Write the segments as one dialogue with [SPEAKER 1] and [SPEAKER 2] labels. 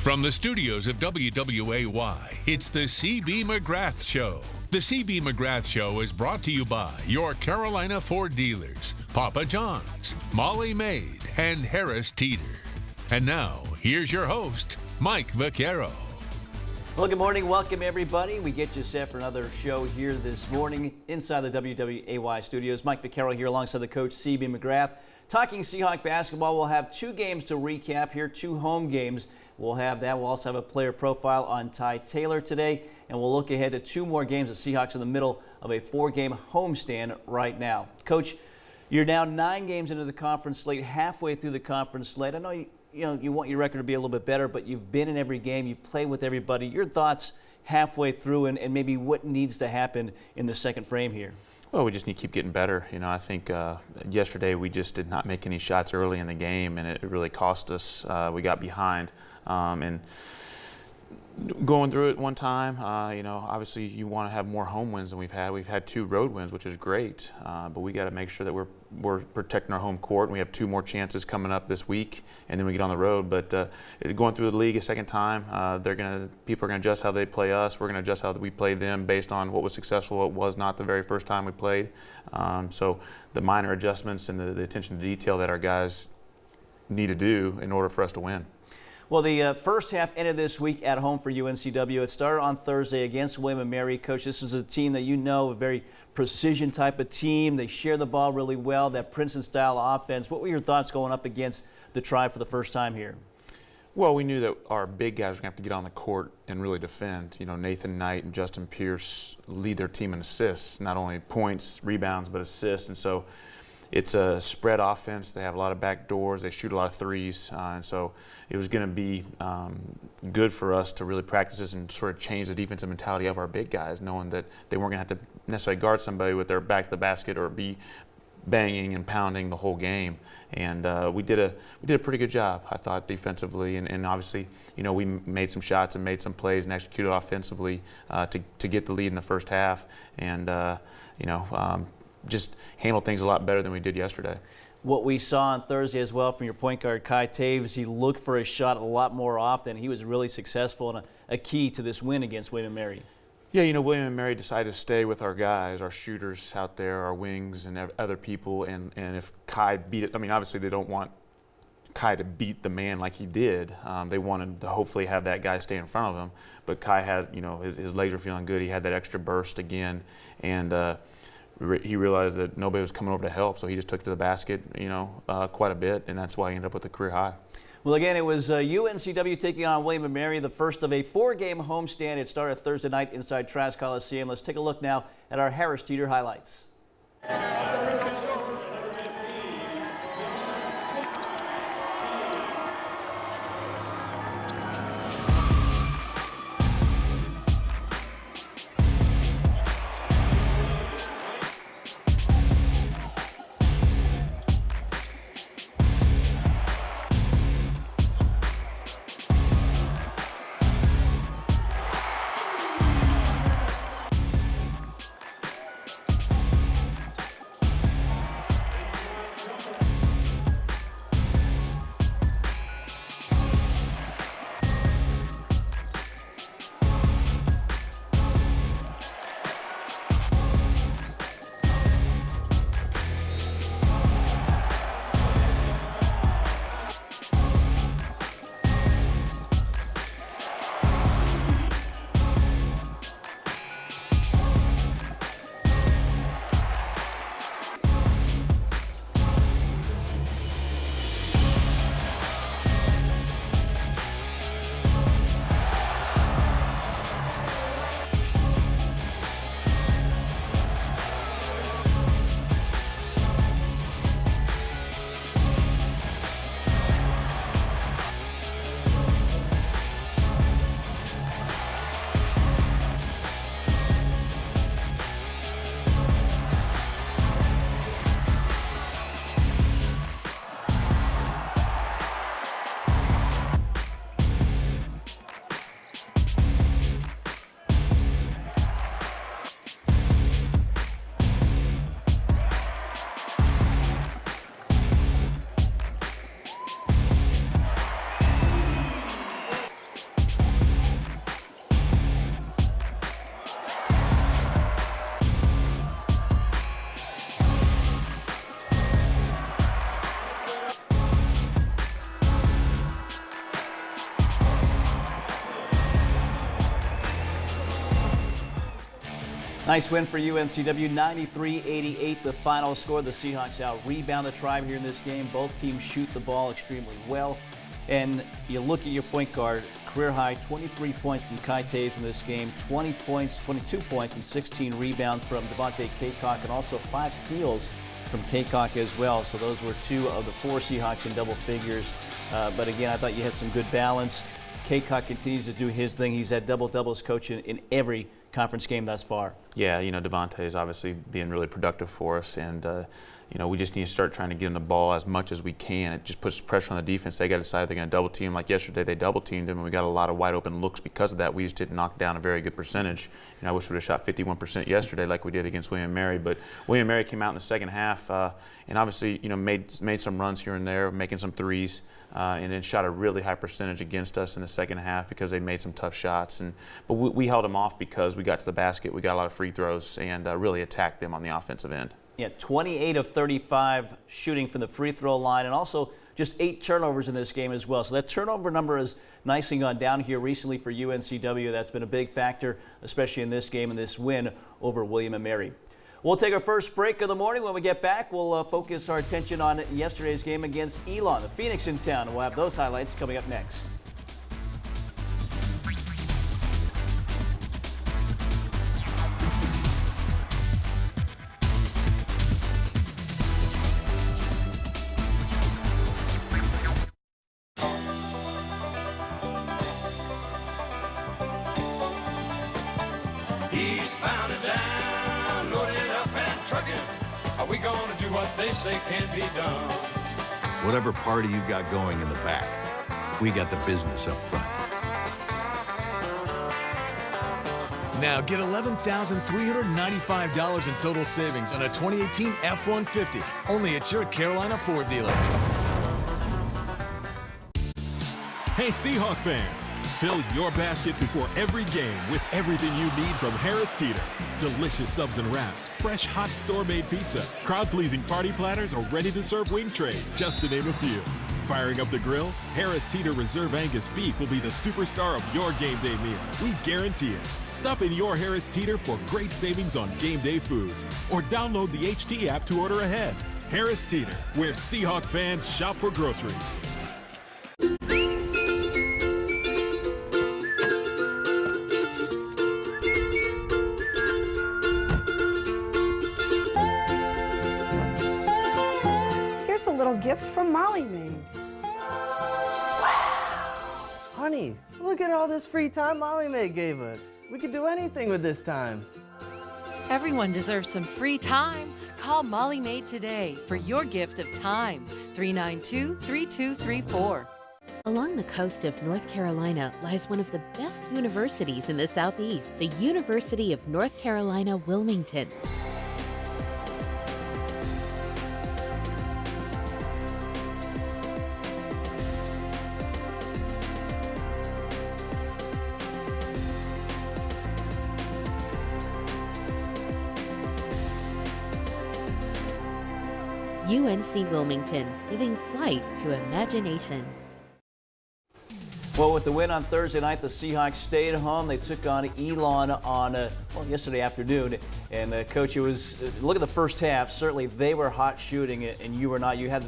[SPEAKER 1] From the studios of WWAY, it's the C.B. McGrath Show. The C.B. McGrath Show is brought to you by your Carolina Ford dealers, Papa John's, Molly Maid, and Harris Teeter. And now, here's your host, Mike Vaquero.
[SPEAKER 2] Well, good morning. Welcome, everybody. We get you set for another show here this morning inside the WWAY studios. Mike Vaquero here alongside the coach, C.B. McGrath. Talking Seahawk basketball, we'll have two games to recap here, two home games. We'll have that. We'll also have a player profile on Ty Taylor today, and we'll look ahead to two more games. The Seahawks in the middle of a four-game homestand right now. Coach, you're now 9 games into the conference slate, halfway through the conference slate. I know you want your record to be a little bit better, but you've been in every game. You've played with everybody. Your thoughts halfway through and maybe what needs to happen in the second frame here?
[SPEAKER 3] Well, we just need to keep getting better. I think yesterday we just did not make any shots early in the game, and it really cost us. We got behind. And going through it one time, obviously you want to have more home wins than we've had. We've had 2 road wins, which is great, but we got to make sure that we're protecting our home court. And we have 2 more chances coming up this week, and then we get on the road. But going through the league a second time, people are gonna adjust how they play us. We're gonna adjust how we play them based on what was successful, what was not the very first time we played. So the minor adjustments and the attention to detail that our guys need to do in order for us to win.
[SPEAKER 2] Well, the first half ended this week at home for UNCW. It started on Thursday against William & Mary. Coach, this is a team that a very precision type of team. They share the ball really well, that Princeton-style offense. What were your thoughts going up against the Tribe for the first time here?
[SPEAKER 3] Well, we knew that our big guys were going to have to get on the court and really defend. Nathan Knight and Justin Pierce lead their team in assists, not only points, rebounds, but assists. And so it's a spread offense. They have a lot of back doors. They shoot a lot of threes. And so it was going to be good for us to really practice this and sort of change the defensive mentality of our big guys, knowing that they weren't going to have to necessarily guard somebody with their back to the basket or be banging and pounding the whole game. And we did a pretty good job, I thought, defensively. And obviously, we made some shots and made some plays and executed offensively to get the lead in the first half. And, just handle things a lot better than we did yesterday.
[SPEAKER 2] What we saw on Thursday as well from your point guard, Kai Taves, he looked for his shot a lot more often. He was really successful and a key to this win against William & Mary. Yeah,
[SPEAKER 3] William & Mary decided to stay with our guys, our shooters out there, our wings and other people. And if Kai beat it, obviously they don't want Kai to beat the man like he did. They wanted to hopefully have that guy stay in front of him. But Kai had, his legs were feeling good. He had that extra burst again. And he realized that nobody was coming over to help, so he just took it to the basket, quite a bit, and that's why he ended up with a career high.
[SPEAKER 2] Well, again, it was UNCW taking on William & Mary, the first of a 4-game homestand. It started Thursday night inside Trask Coliseum. Let's take a look now at our Harris Teeter highlights. Nice win for UNCW, 93-88 the final score. The Seahawks out-rebound the Tribe here in this game. Both teams shoot the ball extremely well. And you look at your point guard, career high 23 points from Kai Taves in this game, 20 points, 22 points, and 16 rebounds from Devontae Kaycock, and also 5 steals from Kaycock as well. So those were 2 of the 4 Seahawks in double figures. But again, I thought you had some good balance. Kaycock continues to do his thing. He's had double-doubles coaching in every conference game thus far.
[SPEAKER 3] Yeah, Devontae is obviously being really productive for us, and we just need to start trying to get him the ball as much as we can. It just puts pressure on the defense. They got to decide they're going to double team. Like yesterday, they double teamed him, and we got a lot of wide open looks because of that. We just didn't knock down a very good percentage. I wish we'd have shot 51% yesterday like we did against William & Mary, but William & Mary came out in the second half and obviously made some runs here and there, making some threes. And then shot a really high percentage against us in the second half because they made some tough shots. But we held them off because we got to the basket, we got a lot of free throws, and really attacked them on the offensive end. Yeah,
[SPEAKER 2] 28 of 35 shooting from the free throw line, and also just 8 turnovers in this game as well. So that turnover number has nicely gone down here recently for UNCW. That's been a big factor, especially in this game and this win over William & Mary. We'll take our first break of the morning. When we get back, we'll focus our attention on yesterday's game against Elon, the Phoenix in town. We'll have those highlights coming up next.
[SPEAKER 4] Eastbound and down, loaded up and trucking. Are we gonna do what they say can be done?
[SPEAKER 5] Whatever party you got going in the back, we got the business up front.
[SPEAKER 6] Now get $11,395 in total savings on a 2018 F-150, only at your Carolina Ford dealer.
[SPEAKER 7] Hey Seahawk fans, fill your basket before every game with everything you need from Harris Teeter. Delicious subs and wraps, fresh hot store-made pizza, crowd-pleasing party platters, or ready-to-serve wing trays, just to name a few. Firing up the grill, Harris Teeter Reserve Angus Beef will be the superstar of your game day meal. We guarantee it. Stop in your Harris Teeter for great savings on game day foods, or download the HT app to order ahead. Harris Teeter, where Seahawk fans shop for groceries.
[SPEAKER 8] A little gift from Molly made.
[SPEAKER 9] Honey, look at all this free time Molly Mae gave us. We could do anything with this time.
[SPEAKER 10] Everyone deserves some free time. Call Molly Mae today for your gift of time. 392-3234.
[SPEAKER 11] Along the coast of North Carolina lies one of the best universities in the Southeast, the University of North Carolina, Wilmington. UNC Wilmington, giving flight to imagination.
[SPEAKER 2] Well, with the win on Thursday night, the Seahawks stayed home. They took on Elon on yesterday afternoon. And Coach, it was look at the first half. Certainly, they were hot shooting, and you were not. You had,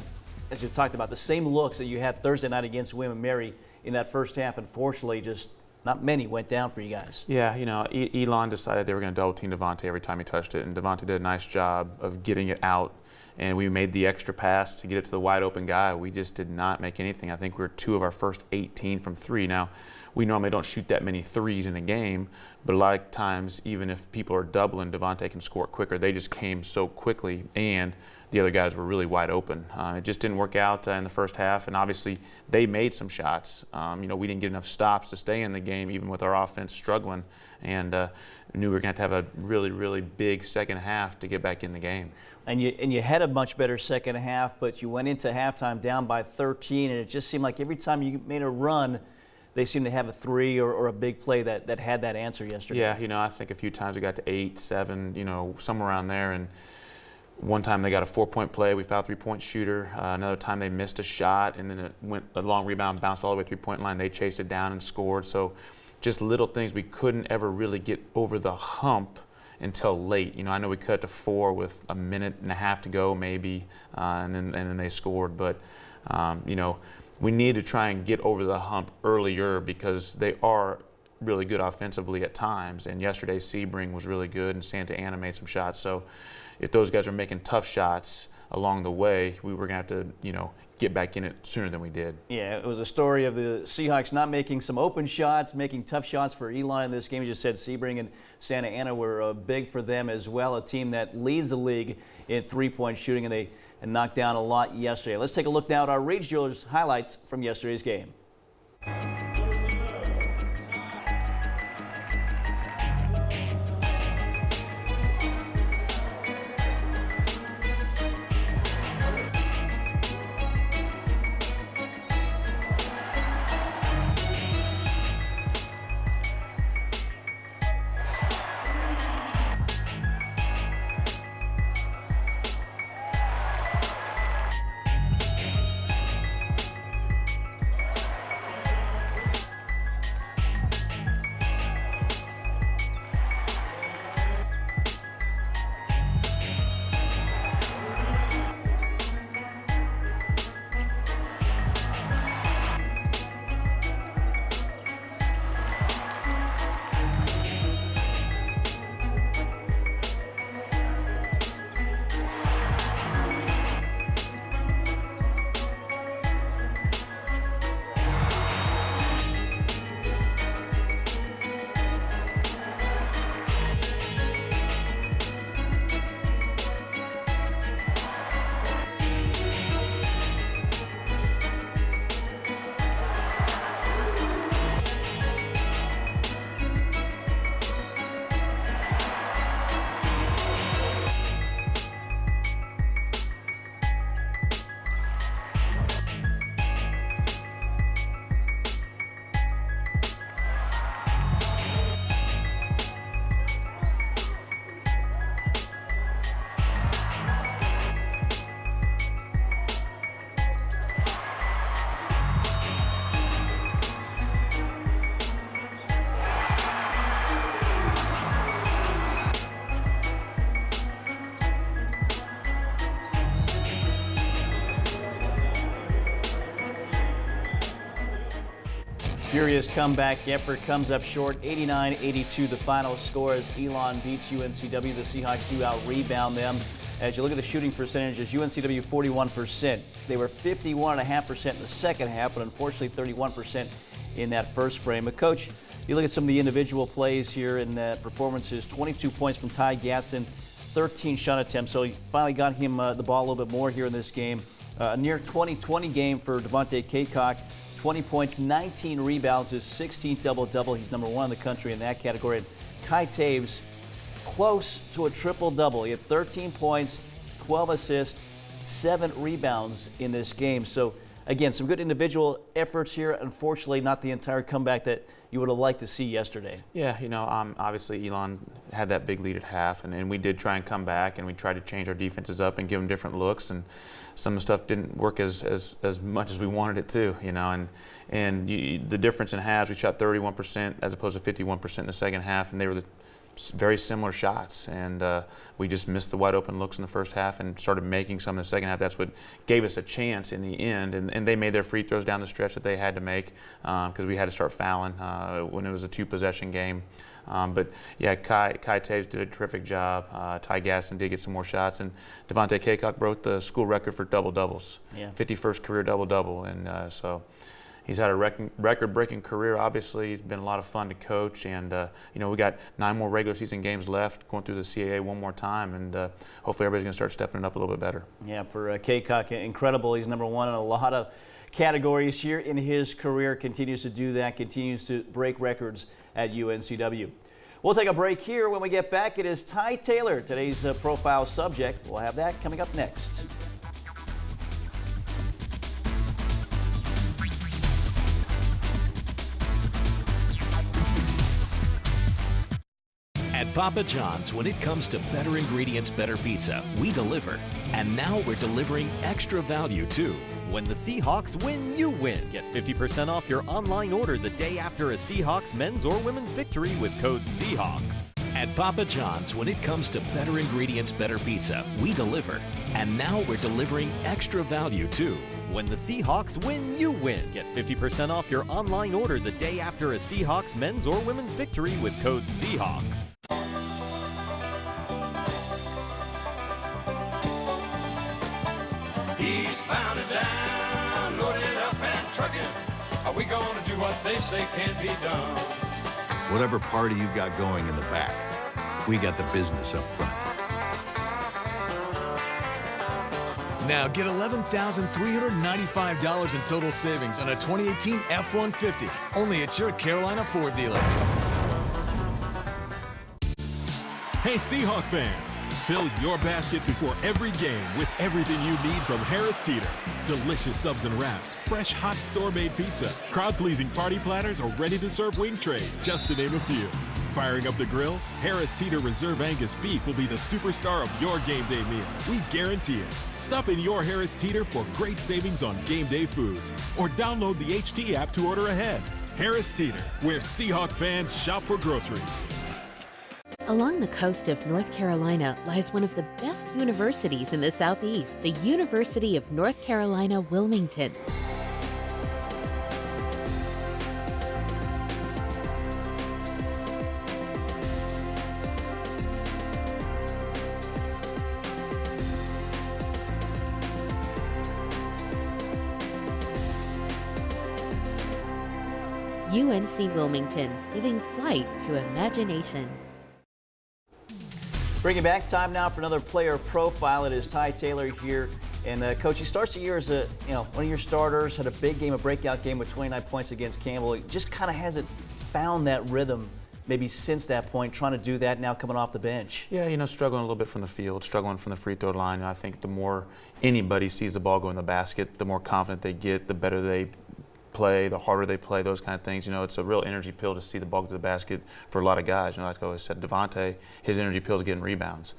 [SPEAKER 2] as you talked about, the same looks that you had Thursday night against William & Mary in that first half. Unfortunately, just not many went down for you guys.
[SPEAKER 3] Yeah, Elon decided they were going to double team Devontae every time he touched it, and Devontae did a nice job of getting it out. And we made the extra pass to get it to the wide open guy. We just did not make anything. I think we were 2 of our first 18 from 3. Now, we normally don't shoot that many threes in a game, but a lot of times, even if people are doubling, Devontae can score quicker. They just came so quickly, and the other guys were really wide open. It just didn't work out in the first half, and obviously they made some shots. We didn't get enough stops to stay in the game, even with our offense struggling, and knew we were going to have a really, really big second half to get back in the game.
[SPEAKER 2] And you had a much better second half, but you went into halftime down by 13, and it just seemed like every time you made a run, they seemed to have a 3 or a big play that had that answer yesterday.
[SPEAKER 3] Yeah, I think a few times we got to 8, 7, somewhere around there, and one time they got a 4-point play. We fouled a 3-point shooter. Another time they missed a shot, and then it went a long rebound, bounced all the way 3-point line. They chased it down and scored. So just little things we couldn't ever really get over the hump. until late. You know, I know we cut to 4 with a minute and a half to go maybe, and then they scored. But you know, we need to try and get over the hump earlier because they are really good offensively at times. And yesterday Sebring was really good, and Santa Ana made some shots. So if those guys are making tough shots along the way, we were going to have to, you know, get back in it sooner than we did.
[SPEAKER 2] Yeah, it was a story of the Seahawks not making some open shots, making tough shots for Elon in this game. You just said Sebring and Santa Ana were big for them as well, a team that leads the league in three-point shooting, and they knocked down a lot yesterday. Let's take a look now at our Rage Jewelers highlights from yesterday's game. Furious comeback effort comes up short, 89-82 the final score as Elon beats UNCW. The Seahawks do out-rebound them. As you look at the shooting percentages, UNCW 41%. They were 51.5% in the second half, but unfortunately 31% in that first frame. But Coach, you look at some of the individual plays here in performances, 22 points from Ty Gaston, 13 shot attempts, so he finally got him the ball a little bit more here in this game. A near 20-20 game for Devontae Kaycock. 20 points, 19 rebounds, his 16th double-double. He's number 1 in the country in that category. And Kai Taves, close to a triple-double. He had 13 points, 12 assists, 7 rebounds in this game. So, again, some good individual efforts here. Unfortunately, not the entire comeback that you would have liked to see yesterday.
[SPEAKER 3] Yeah, you know, obviously Elon had that big lead at half, and we did try and come back, and we tried to change our defenses up and give them different looks, and some of the stuff didn't work as much as we wanted it to, you know, and the difference in halves, we shot 31% as opposed to 51% in the second half, and they were very similar shots, and we just missed the wide open looks in the first half and started making some in the second half. That's what gave us a chance in the end, and they made their free throws down the stretch that they had to make because we had to start fouling when it was a 2-possession game. But yeah, Kai Taves did a terrific job. Ty Gaston did get some more shots, and Devontae Kaycock broke the school record for double-doubles. Yeah. 51st career double-double, and so he's had a record-breaking career. Obviously, he's been a lot of fun to coach, and you know, we got 9 more regular season games left, going through the CAA one more time, and hopefully everybody's going to start stepping it up a little bit better. Yeah, for Kaycock, incredible. He's number 1 in a lot of categories here in his career. Continues to do that. Continues to break records at UNCW. We'll take a break here. When we get back, it is Ty Taylor, today's profile subject. We'll have that coming up next.
[SPEAKER 12] At Papa John's, when it comes to better ingredients, better pizza, we deliver. And now we're delivering extra value, too.
[SPEAKER 13] When the Seahawks win, you win. Get 50% off your online order the day after a Seahawks men's or women's victory with code Seahawks.
[SPEAKER 12] At Papa John's, when it comes to better ingredients, better pizza, we deliver. And now we're delivering extra value too.
[SPEAKER 13] When the Seahawks win, you win. Get 50% off your online order the day after a Seahawks men's or women's victory with code Seahawks.
[SPEAKER 4] Eastbound and down, loaded up and trucking. Are we gonna do what they say can't be done?
[SPEAKER 5] Whatever party you got going in the back, we got the business up front.
[SPEAKER 6] Now get $11,395 in total savings on a 2018 F-150, only at your Carolina Ford dealer.
[SPEAKER 7] Hey Seahawk fans, fill your basket before every game with everything you need from Harris Teeter. Delicious subs and wraps, fresh hot store-made pizza, crowd-pleasing party platters, or ready-to-serve wing trays, just to name a few. Firing up the grill, Harris Teeter Reserve Angus beef will be the superstar of your game day meal. We guarantee it. Stop in your Harris Teeter for great savings on game day foods, or download the HT app to order ahead. Harris Teeter, where Seahawk fans shop for groceries.
[SPEAKER 11] Along the coast of North Carolina lies one of the best universities in the Southeast, the University of North Carolina, Wilmington. UNC Wilmington, giving flight to imagination.
[SPEAKER 2] Bring it back. Time now for another player profile. It is Ty Taylor here, and Coach, he starts the year as one of your starters. Had a big game, a breakout game with 29 points against Campbell. He just kind of hasn't found that rhythm, maybe since that point. Trying to do that now, coming off the bench.
[SPEAKER 3] Yeah, struggling a little bit from the field, struggling from the free throw line. I think the more anybody sees the ball go in the basket, the more confident they get, the better they play, the harder they play, those kind of things. It's a real energy pill to see the ball go to the basket for a lot of guys. Like I always said, Devontae, his energy pill is getting rebounds.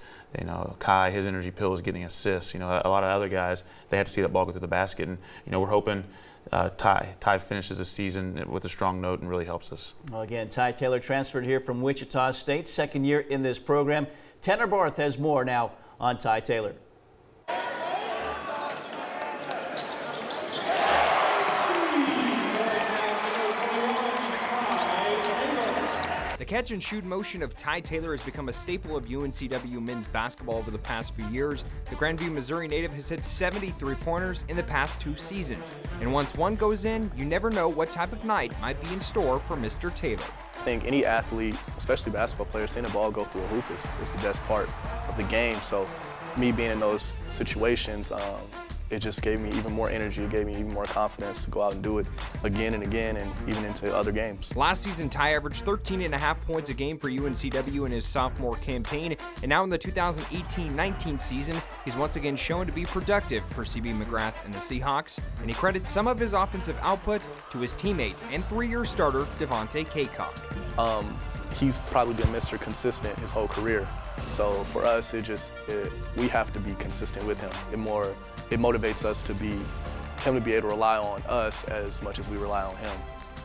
[SPEAKER 3] Kai, his energy pill is getting assists. A lot of other guys, they have to see that ball go through the basket. And, we're hoping Ty finishes the season with a strong note and really helps us.
[SPEAKER 2] Well, again, Ty Taylor transferred here from Wichita State, second year in this program. Tanner Barth has more now on Ty Taylor.
[SPEAKER 14] The catch-and-shoot motion of Ty Taylor has become a staple of UNCW men's basketball over the past few years. The Grandview, Missouri native has hit 73 pointers in the past 2 seasons. And once one goes in, you never know what type of night might be in store for Mr. Taylor.
[SPEAKER 15] I think any athlete, especially basketball players, seeing the ball go through a hoop is the best part of the game. So me being in those situations, it just gave me even more energy. It gave me even more confidence to go out and do it again and again, and even into other games.
[SPEAKER 14] Last season, Ty averaged 13.5 points a game for UNCW in his sophomore campaign, and now in the 2018-19 season, he's once again shown to be productive for CB McGrath and the Seahawks, and he credits some of his offensive output to his teammate and 3-year starter, Devontae Kaycock.
[SPEAKER 15] He's probably been Mr. Consistent his whole career. So for us, we have to be consistent with him. It motivates us to be able to rely on us as much as we rely on him.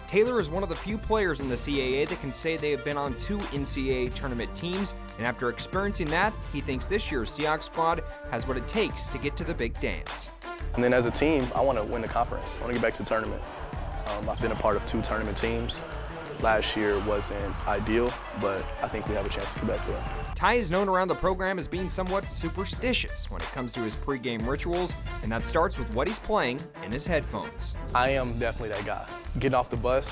[SPEAKER 14] Taylor is one of the few players in the CAA that can say they have been on 2 NCAA tournament teams, and after experiencing that, he thinks this year's Seahawks squad has what it takes to get to the big dance.
[SPEAKER 15] And then as a team, I want to win the conference. I want to get back to the tournament. I've been a part of 2 tournament teams. Last year wasn't ideal, but I think we have a chance to get back there.
[SPEAKER 14] Ty is known around the program as being somewhat superstitious when it comes to his pregame rituals, and that starts with what he's playing in his headphones.
[SPEAKER 15] I am definitely that guy. Getting off the bus,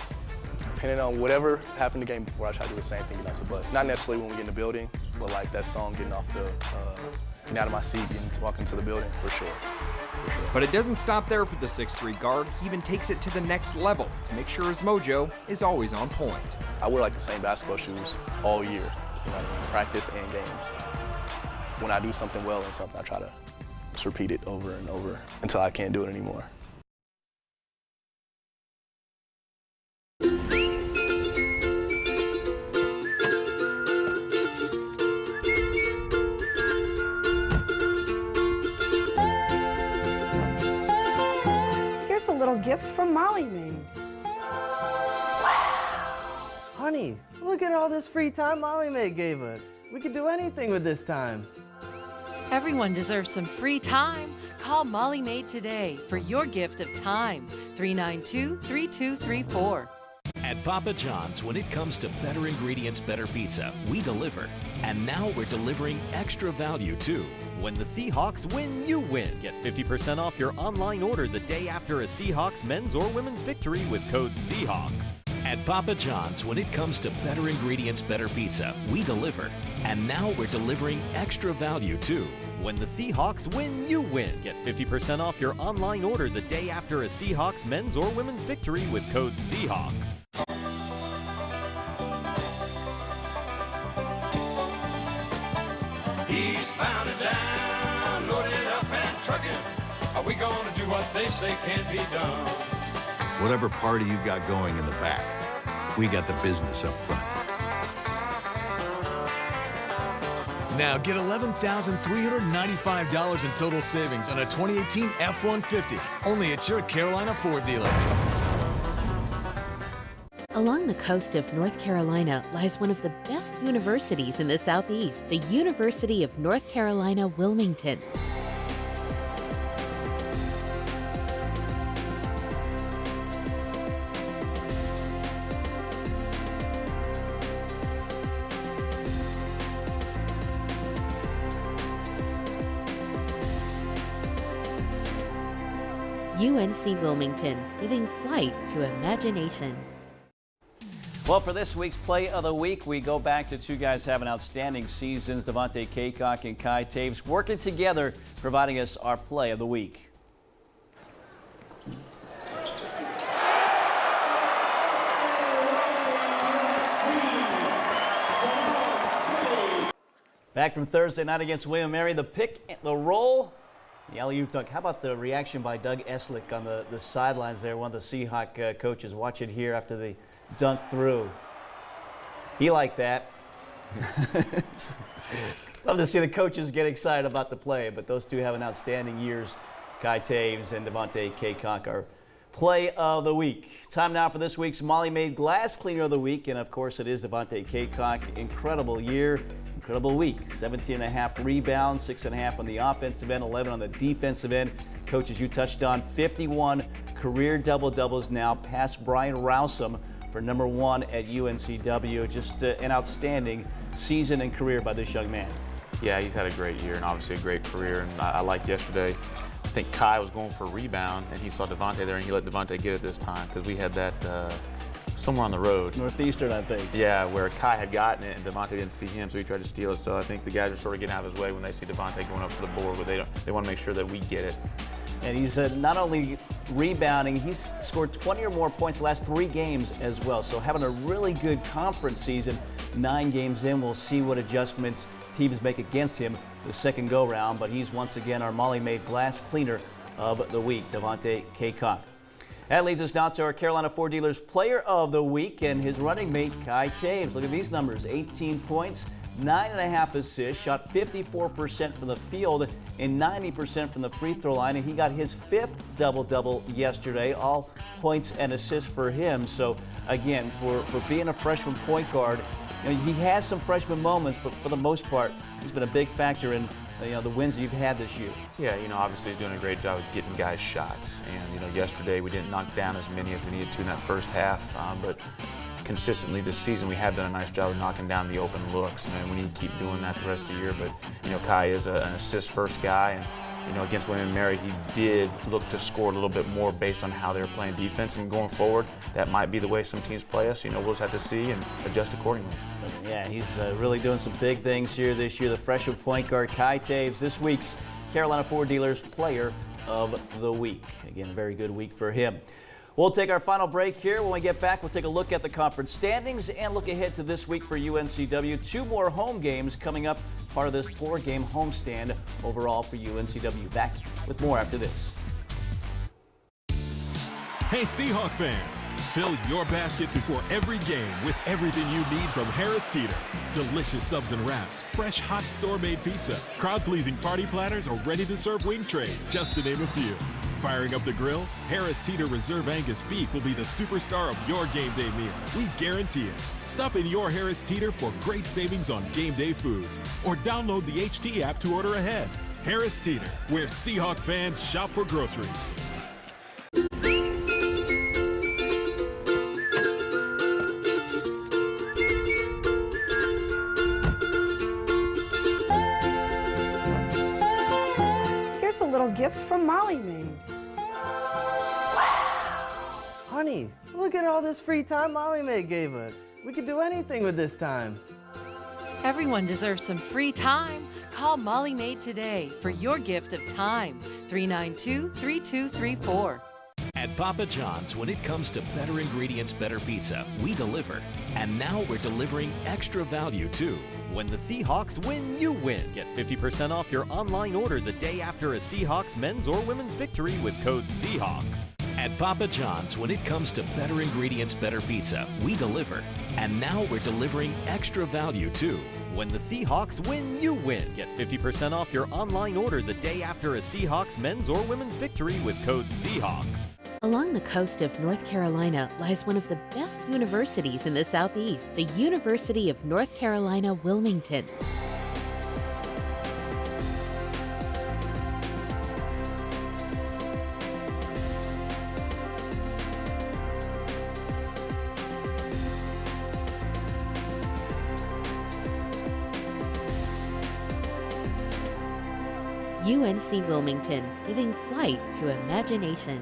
[SPEAKER 15] depending on whatever happened the game before, I try to do the same thing, getting off the bus. Not necessarily when we get in the building, but like that song, getting out of my seat, walking to the building, for sure.
[SPEAKER 14] But it doesn't stop there for the 6'3" guard. He even takes it to the next level to make sure his mojo is always on point.
[SPEAKER 15] I wear like the same basketball shoes all year, practice and games. When I do something well in something, I try to just repeat it over and over until I can't do it anymore.
[SPEAKER 8] Here's a little gift from Molly Mae.
[SPEAKER 9] Honey, Honey, look at all this free time Molly Mae gave us. We could do anything with this time.
[SPEAKER 10] Everyone deserves some free time. Call Molly Maid today for your gift of time. 392-3234.
[SPEAKER 12] At Papa John's, when it comes to better ingredients, better pizza, we deliver. And now we're delivering extra value too.
[SPEAKER 13] When the Seahawks win, you win. Get 50% off your online order the day after a Seahawks men's or women's victory with code Seahawks.
[SPEAKER 12] At Papa John's, when it comes to better ingredients, better pizza, we deliver. And now we're delivering extra value too.
[SPEAKER 13] When the Seahawks win, you win. Get 50% off your online order the day after a Seahawks men's or women's victory with code Seahawks.
[SPEAKER 4] Eastbound and down, loaded up and trucking. Are we gonna do what they say can't be done?
[SPEAKER 5] Whatever party you got going in the back, we got the business up front.
[SPEAKER 6] Now get $11,395 in total savings on a 2018 F-150, only at your Carolina Ford dealer.
[SPEAKER 11] Along the coast of North Carolina lies one of the best universities in the Southeast, the University of North Carolina, Wilmington. UNC Wilmington, giving flight to imagination.
[SPEAKER 2] Well, for this week's Play of the Week, we go back to two guys having outstanding seasons, Devontae Kaycock and Kai Taves, working together, providing us our Play of the Week. Back from Thursday night against William & Mary, the pick, the roll, the alley-oop dunk. How about the reaction by Doug Eslick on the sidelines there, one of the Seahawk coaches. Watch it here after the dunk through. He liked that. Love to see the coaches get excited about the play, but those two have an outstanding years. Kai Taves and Devontae Kaycock are Play of the Week. Time now for this week's Molly Maid Glass Cleaner of the Week, and of course it is Devontae Kaycock. Incredible year, incredible week. 17.5 rebounds, 6.5 on the offensive end, 11 on the defensive end. Coaches, you touched on 51 career double-doubles now, past Brian Rousum for number 1 at UNCW. Just an outstanding season and career by this young man.
[SPEAKER 3] Yeah, he's had a great year and obviously a great career. And I like yesterday, I think Kai was going for a rebound and he saw Devontae there and he let Devontae get it this time because we had that somewhere on the road.
[SPEAKER 2] Northeastern, I think.
[SPEAKER 3] Yeah, where Kai had gotten it and Devontae didn't see him, so he tried to steal it. So I think the guys are sort of getting out of his way when they see Devontae going up for the board, but they want to make sure that we get it.
[SPEAKER 2] And he's not only rebounding, he's scored 20 or more points the last 3 games as well. So having a really good conference season, 9 games in. We'll see what adjustments teams make against him the second go-round. But he's once again our Molly Maid Glass Cleaner of the Week, Devontae Kaycock. That leads us now to our Carolina Ford Dealers Player of the Week and his running mate, Kai Taves. Look at these numbers, 18 points, 9.5 assists, shot 54% from the field and 90% from the free throw line, and he got his 5th double-double yesterday, all points and assists for him. So again, for being a freshman point guard, he has some freshman moments, but for the most part, he's been a big factor in the wins that you've had this year.
[SPEAKER 3] Yeah, obviously he's doing a great job of getting guys shots. And, yesterday we didn't knock down as many as we needed to in that first half, but consistently this season we have done a nice job of knocking down the open looks, and we need to keep doing that the rest of the year. But, Kai is an assist-first guy, and, against William & Mary, he did look to score a little bit more based on how they were playing defense. And going forward, that might be the way some teams play us. We'll just have to see and adjust accordingly.
[SPEAKER 2] Yeah, he's really doing some big things here this year. The freshman point guard, Kai Taves, this week's Carolina Ford Dealers Player of the Week. Again, a very good week for him. We'll take our final break here. When we get back, we'll take a look at the conference standings and look ahead to this week for UNCW. 2 more home games coming up, part of this 4-game homestand overall for UNCW. Back with more after this.
[SPEAKER 7] Hey Seahawk fans, fill your basket before every game with everything you need from Harris Teeter. Delicious subs and wraps, fresh hot store-made pizza, crowd-pleasing party platters, or ready-to-serve wing trays, just to name a few. Firing up the grill? Harris Teeter Reserve Angus Beef will be the superstar of your game day meal. We guarantee it. Stop in your Harris Teeter for great savings on game day foods, or download the HT app to order ahead. Harris Teeter, where Seahawk fans shop for groceries.
[SPEAKER 8] Here's a little gift from Molly Maid.
[SPEAKER 9] Honey, look at all this free time Molly Maid gave us. We could do anything with this time.
[SPEAKER 10] Everyone deserves some free time. Call Molly Maid today for your gift of time. 392-3234.
[SPEAKER 12] At Papa John's, when it comes to better ingredients, better pizza, we deliver. And now we're delivering extra value too.
[SPEAKER 13] When the Seahawks win, you win. Get 50% off your online order the day after a Seahawks men's or women's victory with code Seahawks.
[SPEAKER 12] At Papa John's, when it comes to better ingredients, better pizza, we deliver. And now we're delivering extra value too.
[SPEAKER 13] When the Seahawks win, you win. Get 50% off your online order the day after a Seahawks men's or women's victory with code Seahawks.
[SPEAKER 11] Along the coast of North Carolina lies one of the best universities in the Southeast, the University of North Carolina, Wilmington. UNC Wilmington, giving flight to imagination.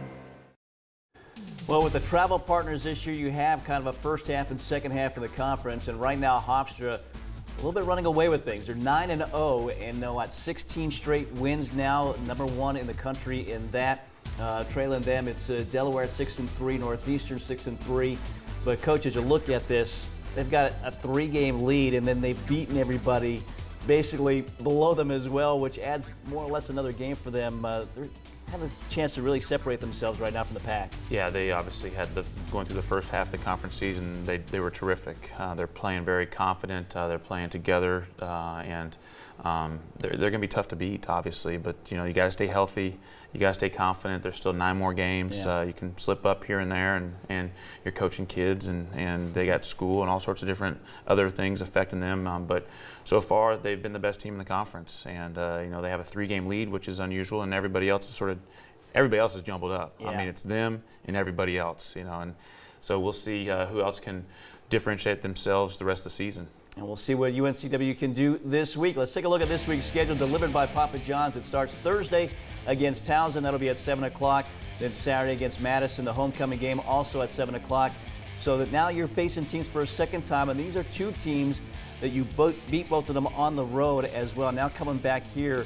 [SPEAKER 2] Well, with the travel partners this year, you have kind of a first half and second half of the conference, and right now Hofstra a little bit running away with things. They're 9-0 and they're at 16 straight wins now, number one in the country in that. Trailing them, it's Delaware at 6-3, Northeastern 6-3. But coach, as you look at this, they've got a 3-game lead, and then they've beaten everybody basically below them as well, which adds more or less another game for them. They have a chance to really separate themselves right now from the pack.
[SPEAKER 3] Yeah, they obviously had going through the first half of the conference season, they were terrific. They're playing very confident. They're playing together, and they're going to be tough to beat, obviously. But you know, you got to stay healthy. You got to stay confident. There's still 9 more games.
[SPEAKER 2] Yeah.
[SPEAKER 3] You can slip up here and there, and you're coaching kids, and they got school and all sorts of different other things affecting them. But so far, they've been the best team in the conference, and you know, they have a 3-game lead, which is unusual, and everybody else is jumbled up.
[SPEAKER 2] Yeah.
[SPEAKER 3] I mean, it's them and everybody else, you know, and so we'll see who else can differentiate themselves the rest of the season.
[SPEAKER 2] And we'll see what UNCW can do this week. Let's take a look at this week's schedule delivered by Papa John's. It starts Thursday against Townsend. That'll be at 7 o'clock. Then Saturday against Madison, the homecoming game, also at 7 o'clock. So that now you're facing teams for a second time, and these are 2 teams that you beat both of them on the road as well. Now coming back here,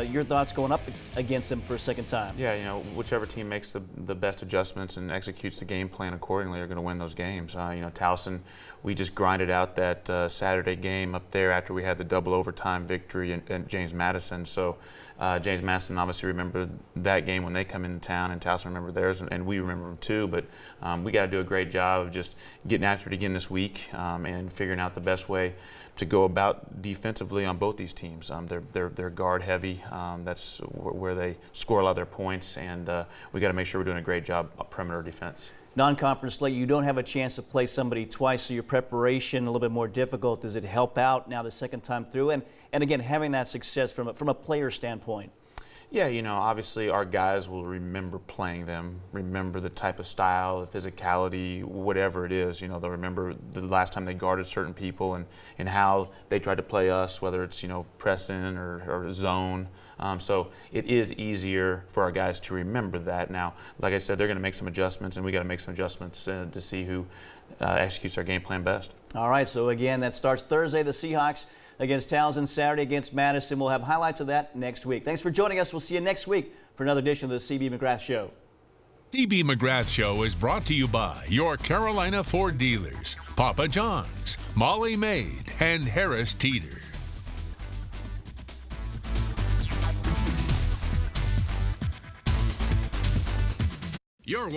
[SPEAKER 2] your thoughts going up against them for a second time?
[SPEAKER 3] Yeah, you know, whichever team makes the best adjustments and executes the game plan accordingly are going to win those games. You know, Towson, we just grinded out that Saturday game up there after we had the double overtime victory in James Madison. So James Madison obviously remembered that game when they come into town, and Towson remembered theirs, and we remember them too. But we got to do a great job of just getting after it again this week and figuring out the best way to go about defensively on both these teams. They're guard heavy. That's where they score a lot of their points, and we got to make sure we're doing a great job of perimeter defense.
[SPEAKER 2] Non-conference slate, you don't have a chance to play somebody twice, so your preparation a little bit more difficult. Does it help out now the second time through? And again, having that success from a player standpoint.
[SPEAKER 3] Yeah, you know, obviously our guys will remember playing them, remember the type of style, the physicality, whatever it is. You know, they'll remember the last time they guarded certain people and how they tried to play us, whether it's, you know, press in or zone. So it is easier for our guys to remember that. Now, like I said, they're going to make some adjustments, and we got to make some adjustments to see who executes our game plan best. All
[SPEAKER 2] right, so again, that starts Thursday, the Seahawks against Townsend, Saturday against Madison. We'll have highlights of that next week. Thanks for joining us. We'll see you next week for another edition of the CB McGrath Show.
[SPEAKER 1] CB McGrath Show is brought to you by your Carolina Ford dealers, Papa John's, Molly Maid, and Harris Teeter. You're